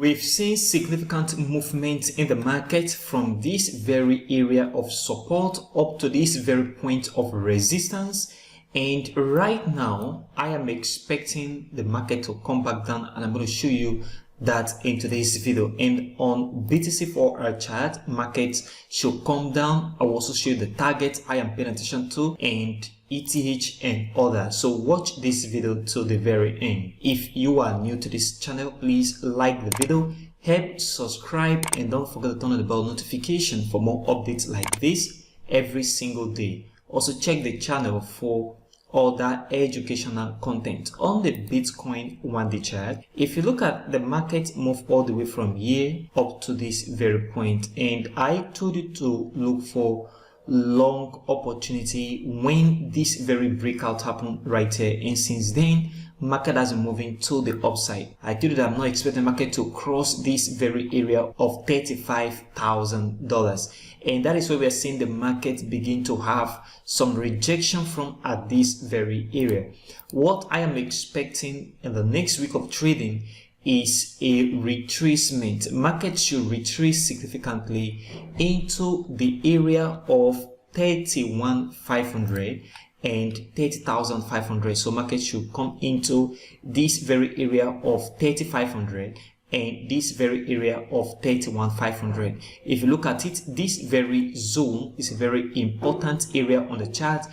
We've seen significant movement in the market from this very area of support up to this very point of resistance, and right now I am expecting the market to come back down, and I'm going to show you that in today's video. And on BTC 4-hour chart, market should come down. I will also show you the target I am paying attention to and ETH and others. So watch this video to the very end. If you are new to this channel, please like the video, help subscribe, and don't forget to turn on the bell notification for more updates like this every single day. Also check the channel for other educational content. On the Bitcoin 1-day chart, if you look at the market move all the way from here up to this very point, and I told you to look for long opportunity when this very breakout happened right here, and since then market has been moving to the upside. I told you that I'm not expecting market to cross this very area of $35,000, and that is where we are seeing the market begin to have some rejection from at this very area. What I am expecting in the next week of trading is a retracement. Market should retrace significantly into the area of 31,500 and 30,500. So market should come into this very area of 3,500 and this very area of 31,500. If you look at it, this very zone is a very important area on the chart.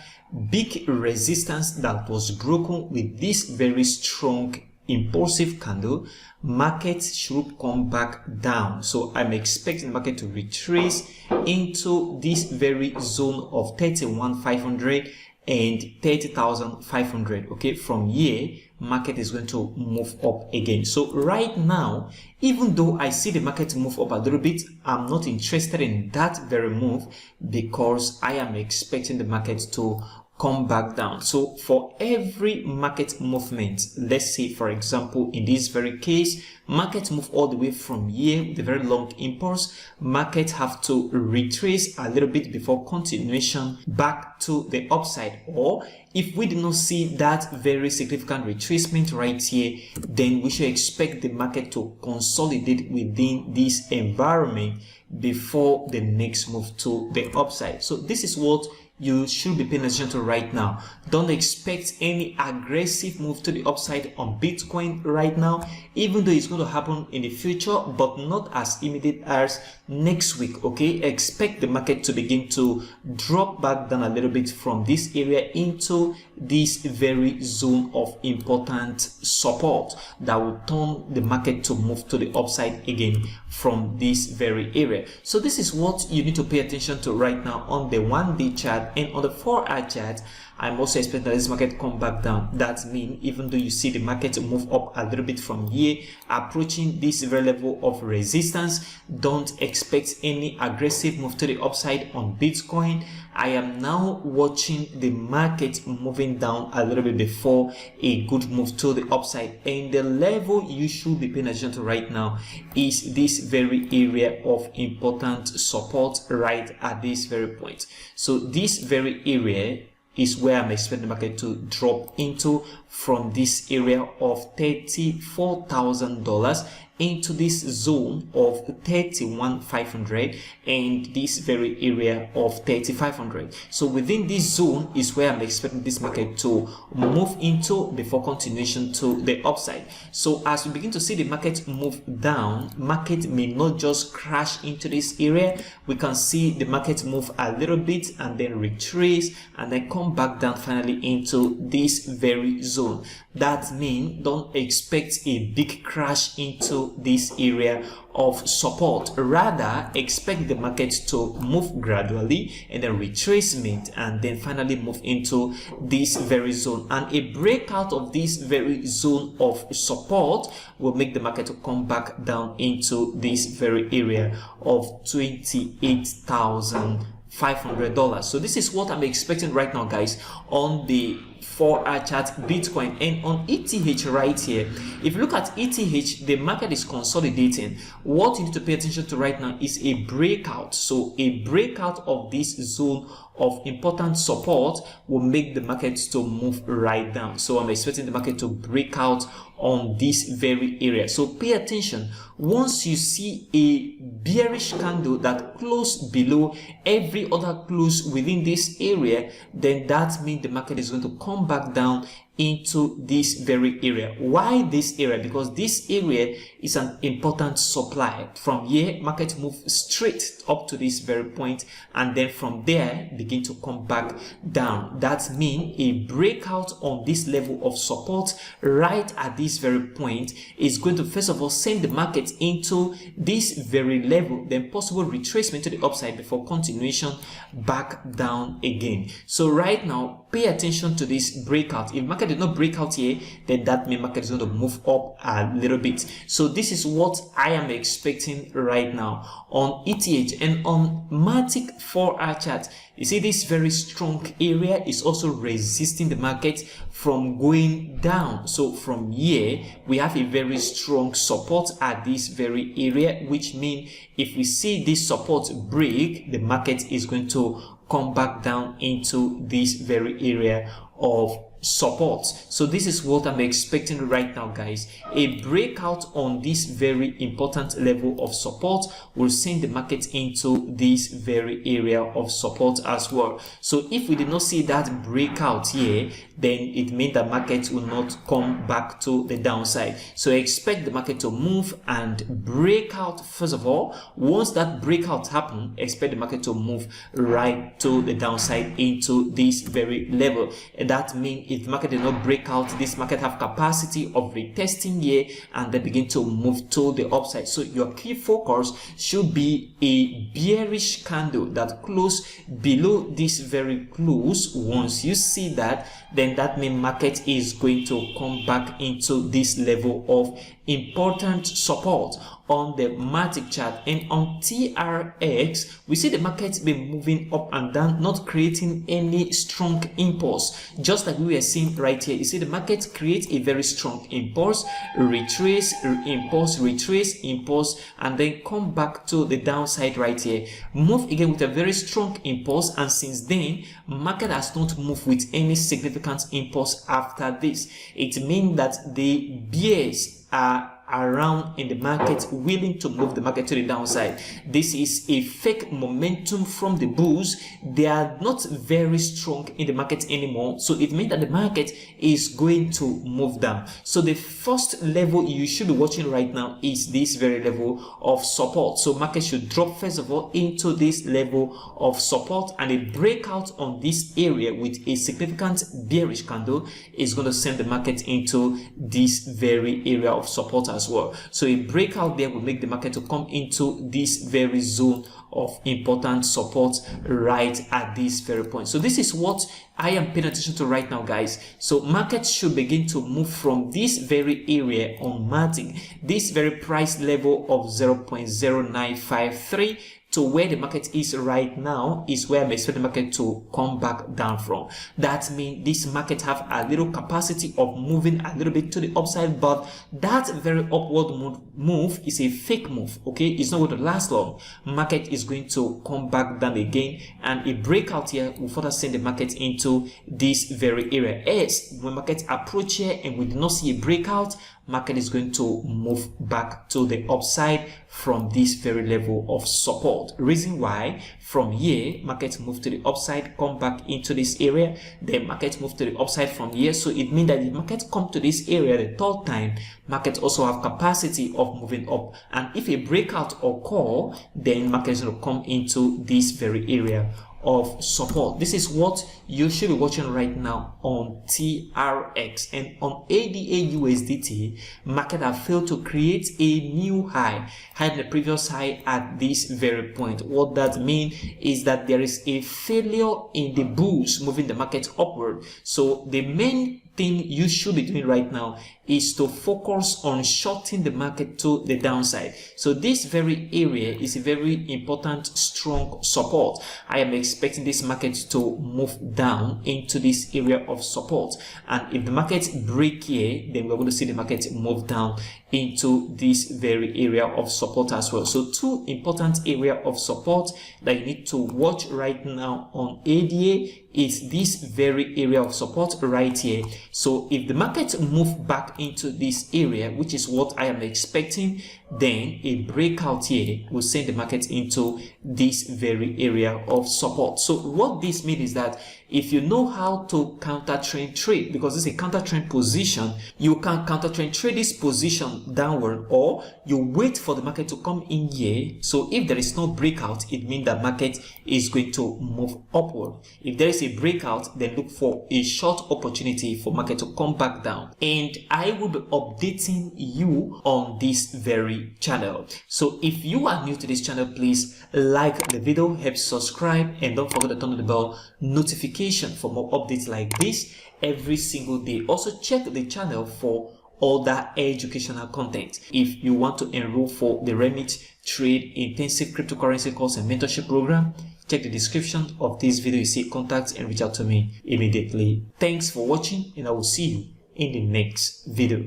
Big resistance that was broken with this very strong impulsive candle. Market should come back down, so I'm expecting market to retrace into this very zone of 31,500 and 30,500. Okay, from here market is going to move up again. So right now, even though I see the market move up a little bit, I'm not interested in that very move because I am expecting the market to come back down. So for every market movement, let's say for example in this very case, market move all the way from here with a very long impulse, market have to retrace a little bit before continuation back to the upside. Or if we do not see that very significant retracement right here, then we should expect the market to consolidate within this environment before the next move to the upside. So this is what you should be paying attention to right now. Don't expect any aggressive move to the upside on Bitcoin right now, even though it's going to happen in the future, but not as immediate as next week. Okay, expect the market to begin to drop back down a little bit from this area into this very zone of important support that will turn the market to move to the upside again from this very area. So this is what you need to pay attention to right now on the 1-day chart. And on the 4-hour chart, I'm also expecting that this market come back down. That means even though you see the market move up a little bit from here, approaching this very level of resistance, don't expect any aggressive move to the upside on Bitcoin. I am now watching the market moving down a little bit before a good move to the upside. And the level you should be paying attention to right now is this very area of important support right at this very point. So this very area is where I'm expecting the market to drop into from this area of $34,000 into this zone of 31,500 and this very area of 3,500. So within this zone is where I'm expecting this market to move into before continuation to the upside. So as we begin to see the market move down, market may not just crash into this area. We can see the market move a little bit and then retrace and then come back down finally into this very zone. That means don't expect a big crash into this area of support. Rather, expect the market to move gradually and then retracement and then finally move into this very zone. And a breakout of this very zone of support will make the market to come back down into this very area of $28,500. So this is what I'm expecting right now, guys, on the 4-hour chart Bitcoin. And on ETH right here, if you look at ETH, the market is consolidating. What you need to pay attention to right now is a breakout. So a breakout of this zone of important support will make the market to move right down. So I'm expecting the market to break out on this very area. So pay attention. Once you see a bearish candle that closed below every other close within this area, then that means the market is going to come back down into this very area. Why this area? Because this area is an important supply. From here, market move straight up to this very point, and then from there begin to come back down. That means a breakout on this level of support right at this very point is going to first of all send the market into this very level, then possible retracement to the upside before continuation back down again. So right now, pay attention to this breakout. If market did not break out here, then that means market is going to move up a little bit. So this is what I am expecting right now on ETH. And on Matic 4-hour chart, you see this very strong area is also resisting the market from going down. So from here, we have a very strong support at this very area, which means if we see this support break, the market is going to come back down into this very area of support. So this is what I'm expecting right now, guys. A breakout on this very important level of support will send the market into this very area of support as well. So if we did not see that breakout here, then it means the market will not come back to the downside. So expect the market to move and break out first of all. Once that breakout happens, expect the market to move right to the downside into this very level. And that means if the market did not break out, this market have capacity of retesting here and they begin to move to the upside. So your key focus should be a bearish candle that close below this very close. Once you see that, then that means market is going to come back into this level of important support on the Matic chart. And on TRX, we see the market been moving up and down, not creating any strong impulse. Just like we were seeing right here, you see the market creates a very strong impulse, retrace, impulse, retrace, impulse, and then come back to the downside right here. Move again with a very strong impulse, and since then, market has not moved with any significant impulse after this. It means that the bears are around in the market willing to move the market to the downside. This is a fake momentum from the bulls. They are not very strong in the market anymore, so it means that the market is going to move down. So the first level you should be watching right now is this very level of support. So market should drop first of all into this level of support, and a breakout on this area with a significant bearish candle is going to send the market into this very area of support as well. So a breakout there will make the market to come into this very zone of important support right at this very point. So this is what I am paying attention to right now, guys. So market should begin to move from this very area on Matic, this very price level of 0.0953 to where the market is right now is where I'm expecting the market to come back down from. That means this market have a little capacity of moving a little bit to the upside, but that very upward move is a fake move, okay? It's not going to last long. Market is going to come back down again, and a breakout here will further send the market into this very area. As when market approach here and we do not see a breakout, market is going to move back to the upside from this very level of support. Reason why, from here, market move to the upside, come back into this area, then market move to the upside from here. So it means that if market come to this area the third time, market also have capacity of moving up. And if a breakout occur, then market is going to come into this very area of support. This is what you should be watching right now on TRX. And on ADA USDT, market have failed to create a new high, had the previous high at this very point. What that means is that there is a failure in the bulls moving the market upward. So the main thing you should be doing right now is to focus on shorting the market to the downside. So this very area is a very important, strong support. I am expecting this market to move down into this area of support, and if the market break here, then we're going to see the market move down into this very area of support as well. So two important area of support that you need to watch right now on ADA is this very area of support right here. So if the market move back into this area, which is what I am expecting, then a breakout here will send the market into this very area of support. So what this means is that if you know how to counter trend trade, because it's a counter trend position, you can counter trend trade this position downward, or you wait for the market to come in here. So if there is no breakout, it means that market is going to move upward. If there is a breakout, then look for a short opportunity for market to come back down, and I will be updating you on this very channel. So if you are new to this channel, please like the video, help subscribe, and don't forget to turn on the bell notification for more updates like this every single day. Also check the channel for other educational content. If you want to enroll for the Remit Trade Intensive Cryptocurrency course and mentorship program, check the description of this video. You see contact and reach out to me immediately. Thanks for watching, and I will see you in the next video.